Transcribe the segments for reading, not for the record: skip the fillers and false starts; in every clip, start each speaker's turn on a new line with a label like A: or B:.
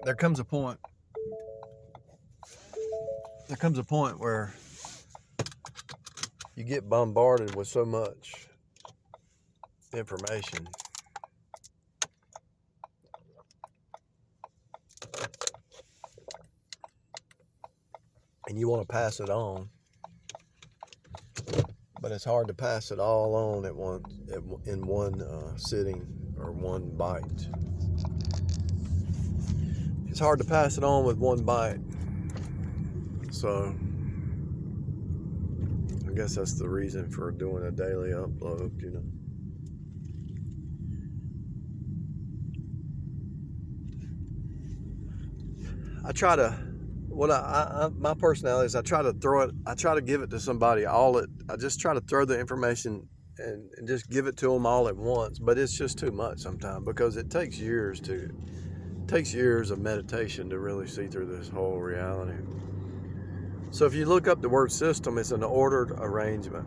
A: there comes a point where you get bombarded with so much information and you want to pass it on, but it's hard to pass it all on at one in one sitting or one bite. It's hard to pass it on with one bite. So I guess that's the reason for doing a daily upload, you know. I try to, my personality is I try to give it to somebody I just try to throw the information and just give it to them all at once, but it's just too much sometimes because it takes years of meditation to really see through this whole reality. So if you look up the word system, it's an ordered arrangement.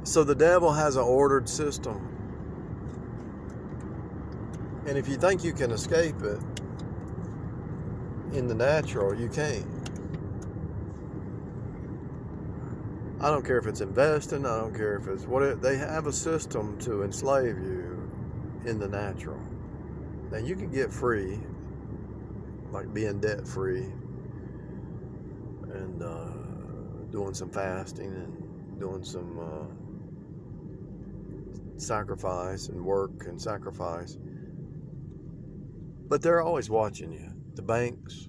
A: So the devil has an ordered system. And if you think you can escape it in the natural, you can't. I don't care if it's investing, I don't care if it's what they have a system to enslave you in the natural. Now you can get free, like being debt free and doing some fasting and doing some sacrifice and work and sacrifice. But they're always watching you. The banks,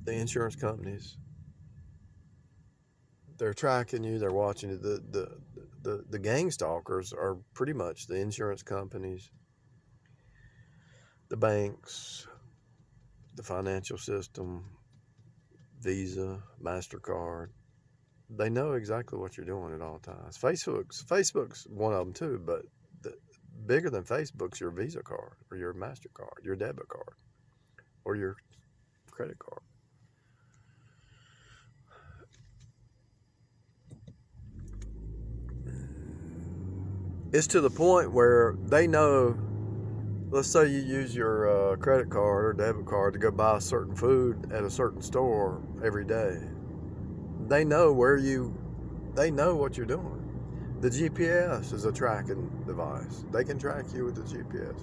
A: the insurance companies, they're tracking you, they're watching you. The gang stalkers are pretty much the insurance companies, the banks, the financial system, Visa, MasterCard. They know exactly what you're doing at all times. Facebook's one of them too, but bigger than Facebook's your Visa card or your MasterCard, your debit card, or your credit card. It's to the point where they know, let's say you use your credit card or debit card to go buy a certain food at a certain store every day. They know they know what you're doing. The GPS is a tracking device. They can track you with the GPS.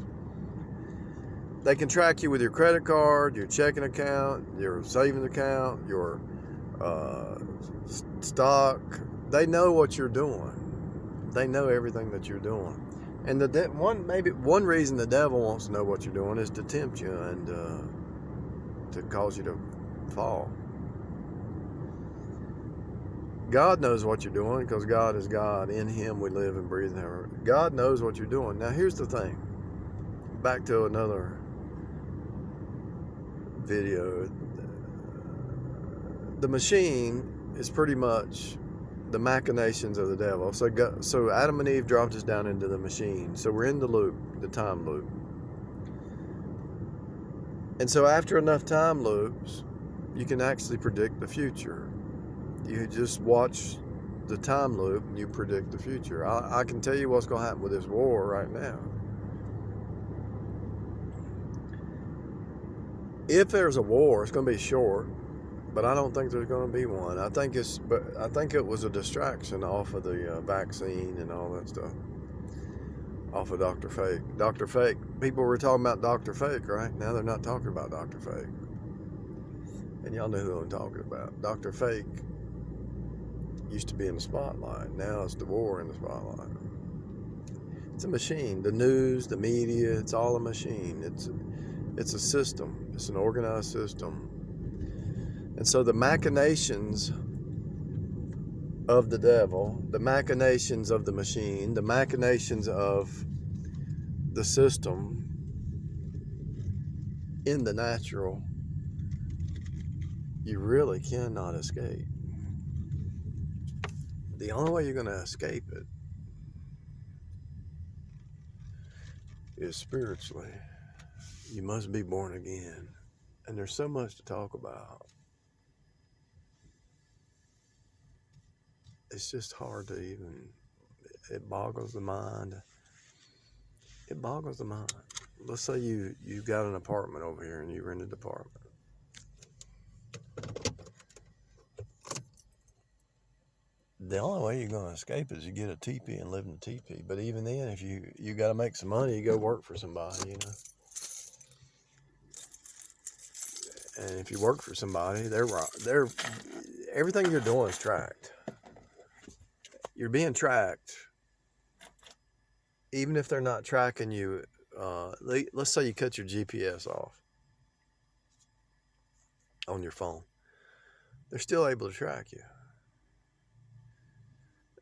A: They can track you with your credit card, your checking account, your savings account, your stock. They know what you're doing. They know everything that you're doing. And one reason the devil wants to know what you're doing is to tempt you and to cause you to fall. God knows what you're doing because God is God. In Him we live and breathe and have. God knows what you're doing. Now here's the thing. Back to another video. The machine is pretty much the machinations of the devil. So Adam and Eve dropped us down into the machine. So we're in the loop, the time loop. And so after enough time loops, you can actually predict the future. You just watch the time loop and you predict the future. I can tell you what's going to happen with this war right now. If there's a war, it's going to be short, but I don't think there's going to be one. I think it was a distraction off of the vaccine and all that stuff. Off of Dr. Fake. Dr. Fake. People were talking about Dr. Fake, right? Now they're not talking about Dr. Fake. And y'all know who I'm talking about. Dr. Fake used to be in the spotlight. Now it's the war in the spotlight. It's a machine. The news, the media, it's all a machine. It's a system. It's an organized system. And so the machinations of the devil, the machinations of the machine, the machinations of the system in the natural, you really cannot escape. The only way you're going to escape it is spiritually. You must be born again. And there's so much to talk about. It's just hard to even, it boggles the mind. It boggles the mind. let's say you got an apartment over here and you rent an apartment. The only way you're going to escape is you get a teepee and live in a teepee. But even then, if you got to make some money, you go work for somebody, you know. And if you work for somebody, they're everything you're doing is tracked. You're being tracked, even if they're not tracking you. Let's say you cut your GPS off on your phone. They're still able to track you.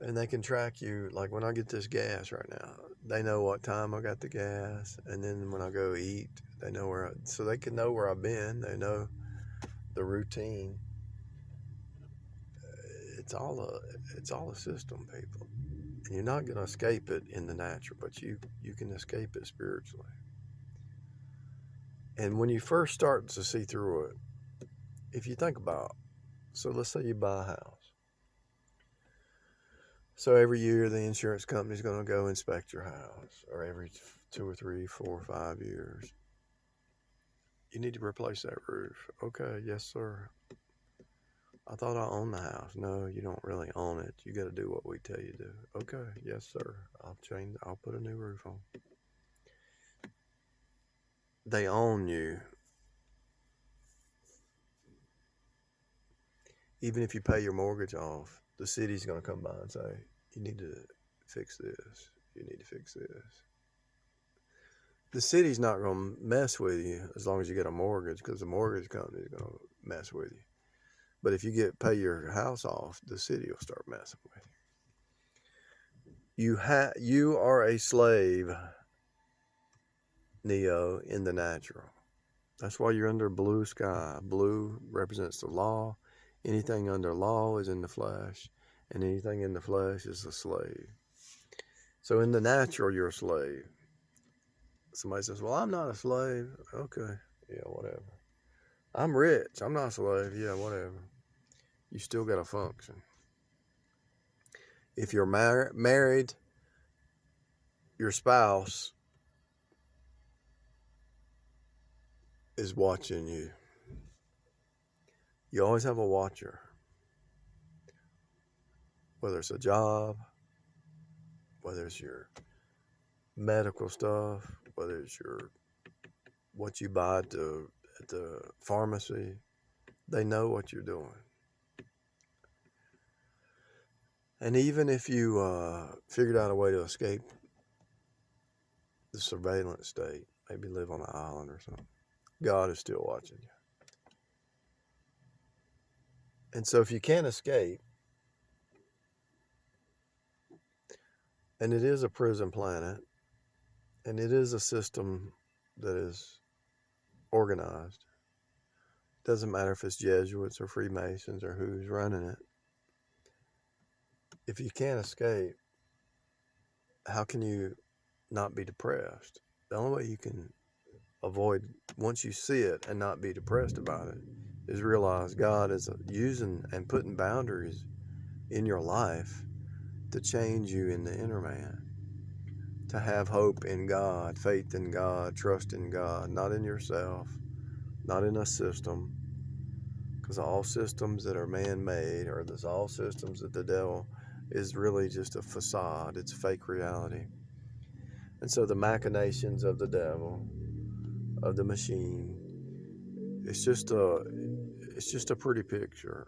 A: And they can track you, like when I get this gas right now, they know what time I got the gas. And then when I go eat, they know so they can know where I've been. They know the routine. It's all a system, people. And you're not going to escape it in the natural, but you can escape it spiritually. And when you first start to see through it, if you think about, so let's say you buy a house. So every year the insurance company's going to go inspect your house, or every 2 or 3, 4 or 5 years. You need to replace that roof. Okay, yes, sir. I thought I owned the house. No, you don't really own it. You got to do what we tell you to do. Okay, yes, sir. I'll put a new roof on. They own you. Even if you pay your mortgage off, the city's going to come by and say, you need to fix this. You need to fix this. The city's not going to mess with you as long as you get a mortgage, because the mortgage company is going to mess with you. But if you pay your house off, the city will start messing with you. You are a slave, Neo, in the natural. That's why you're under blue sky. Blue represents the law. Anything under law is in the flesh, and anything in the flesh is a slave. So in the natural, you're a slave. Somebody says, well, I'm not a slave. Okay, yeah, whatever. I'm rich. I'm not a slave. Yeah, whatever. You still got to function. If you're married, your spouse is watching you. You always have a watcher. Whether it's a job, whether it's your medical stuff, whether it's what you buy at the pharmacy, they know what you're doing. And even if you figured out a way to escape the surveillance state, maybe live on an island or something, God is still watching you. And so if you can't escape, and it is a prison planet, and it is a system that is organized, doesn't matter if it's Jesuits or Freemasons or who's running it. If you can't escape, how can you not be depressed? The only way you can avoid, once you see it and not be depressed about it, is realize God is using and putting boundaries in your life to change you in the inner man, to have hope in God, faith in God, trust in God, not in yourself, not in a system, because all systems that are man-made, or all systems that the devil is really just a facade. It's a fake reality. And so the machinations of the devil, of the machine, it's just a pretty picture,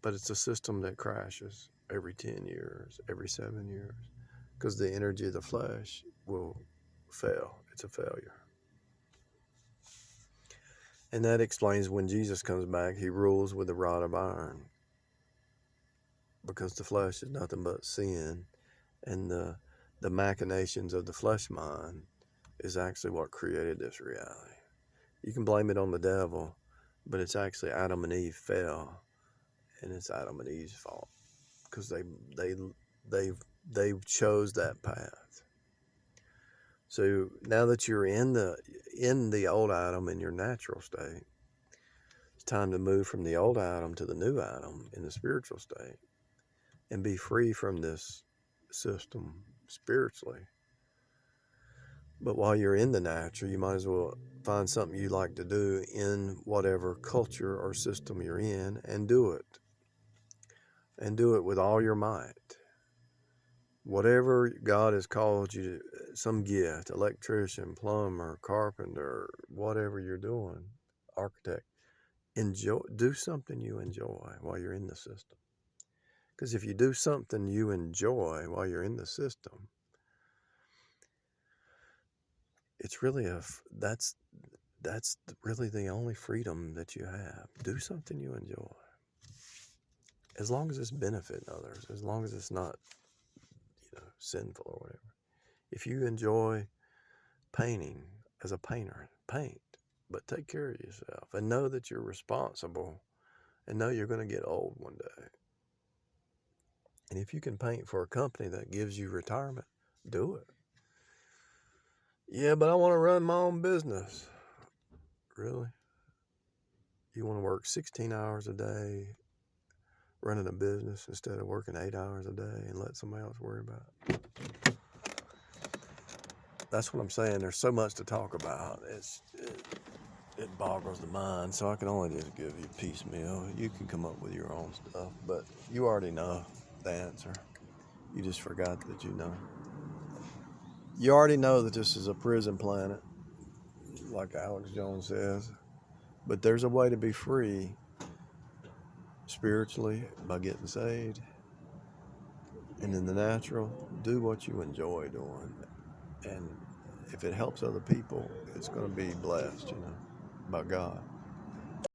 A: but it's a system that crashes every 10 years, every 7 years, because the energy of the flesh will fail. It's a failure. And that explains when Jesus comes back, he rules with a rod of iron, because the flesh is nothing but sin, and the machinations of the flesh mind is actually what created this reality. You can blame it on the devil, but it's actually Adam and Eve fell, and it's Adam and Eve's fault, because they chose that path. So now that you're in the old Adam in your natural state, it's time to move from the old Adam to the new Adam in the spiritual state, and be free from this system spiritually. But while you're in the natural, you might as well find something you like to do in whatever culture or system you're in and do it. And do it with all your might. Whatever God has called you to, some gift, electrician, plumber, carpenter, whatever you're doing, architect, do something you enjoy while you're in the system. Because if you do something you enjoy while you're in the system, it's really that's really the only freedom that you have. Do something you enjoy. As long as it's benefiting others, as long as it's not, sinful or whatever. If you enjoy painting as a painter, paint, but take care of yourself and know that you're responsible and know you're going to get old one day. And if you can paint for a company that gives you retirement, do it. Yeah, but I want to run my own business. Really? You want to work 16 hours a day running a business instead of working 8 hours a day and let somebody else worry about it? That's what I'm saying. There's so much to talk about. It boggles the mind, so I can only just give you piecemeal. You can come up with your own stuff, but you already know the answer. You just forgot that you know. You already know that this is a prison planet, like Alex Jones says, but there's a way to be free spiritually by getting saved, and in the natural, do what you enjoy doing, and if it helps other people, it's going to be blessed, by God.